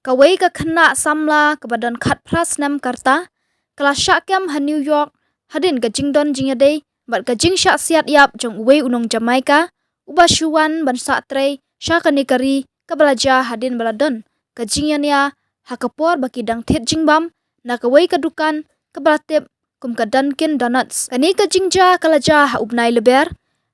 Kawai ka khna samla ka badan khat pras nam karta kala syakem ha New York hadin ka jingdon jingade bat ka jingsha siat yap jong uwe unong Jamaica uba shuwan ban sa tre syaka nikari ka balaja hadin baladon ka jingyania hakapor baki dang thet jingbam na kawai ka dukan ka balatip kum ka Dunkin Donuts kani ka jingja kalaja ha ubnai leber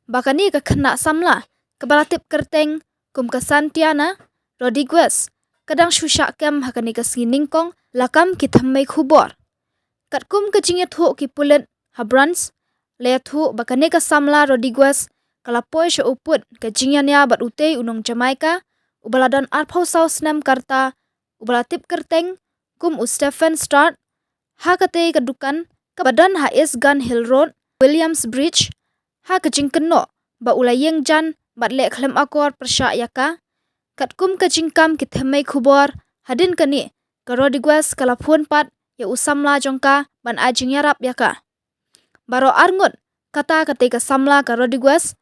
bakani ka khna samla ka balatip kerteng kum ka Santiana Rodriguez kadang shusha kem hakani ka siningkong lakam ki thammai khubor katkum ka jinget ho ki pulet habrans le thu bakane ka samla Rodriguez kalapoi sha uput ka jingyania bat utei unong Jamaica ubaladan arphau saus nam karta ubalatip kerteng kum u Stephen Start ha kate ka dukan ka badan ha is Gun Hill Road Williams Bridge ha ka jingkeno ba ulayeng jan bat le khlem akor persya yaka katkum ka jingkam ki thammai khubor hadin kani ka Rodriguez kalapun pat ya usamla jongka ban ajing yarap yaka baro arngut kata kate ka samla ka Rodriguez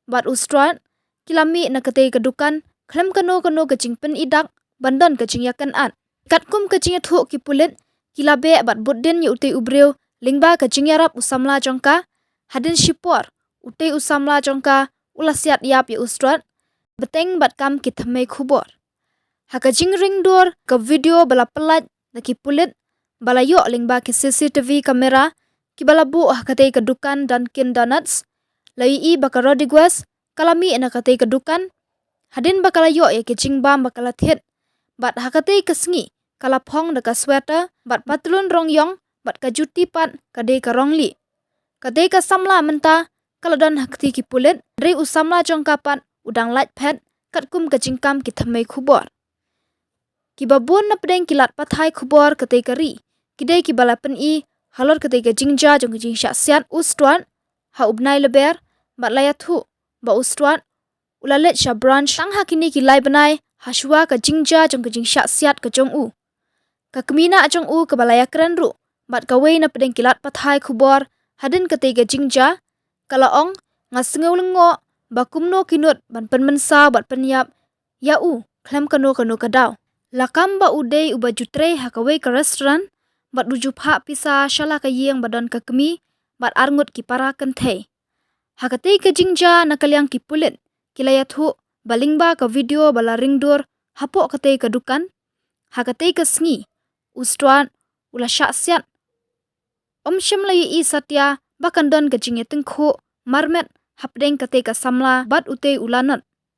bat ustrat kilami na kate ka dukan khlem kano ka jingpen idak bandon ka jingyakan at katkum ka jinget ho ki pulit kilabe bat buddin ya utei ubreu lingba ka jingyarap usamla jongka hadin shipor utei usamla jongka ulasiat yap ya ustrat beteng bat kam ki thammai khubor haka jingring dor ka video bala pelat na ki pulit bala yo lingba ki CCTV kamera ki bala bu hakate ka dukan Dunkin Donuts lai I baka Rodriguez kalami na kate ka dukan hadin bakala yo ya ki jingbam bakala thet bat hakate ka sngi kala phong na ka sweater bat patlun rong yong bat ka juti pat kade ka rongli kade ka samla menta kaladon hakti ki pulit re usamla jongka pat udang light pad katkum ka jingkam ki thammai khubor ki babun na pedeng kilat pathai khubor kate kari kidai ki balapen I halor kate ka jingja jong jingsha siat ustwan ha ubnai leber bat layat hu ba ustwan ulalet sha branch tang hakini ki lai banai haswa ka jingja jong jingsha siat ka jong u ka kemina jong u ka balaya kran ru bat kawai na pedeng kilat pathai khubor hadin kate ka jingja kalaong ngasngeu lengo bakumno kinut ban penmensa bat penyap ya u klem kano kadaw lakam ba udei uba jutre hakawai ka restaurant bat ruju pha pisa shala ka yeng badon ka kemi bat arngut ki para kan thei hakate ka jingja nakalyang ki pulit kilaya thu balingba ka video bala ringdur hapo kate ka dukan hakate ka sngi ustwan ula sha siat omshim lai I satya bakandon ka jingeteng kho marmet hapdeng kate ka samla bat utei ulanot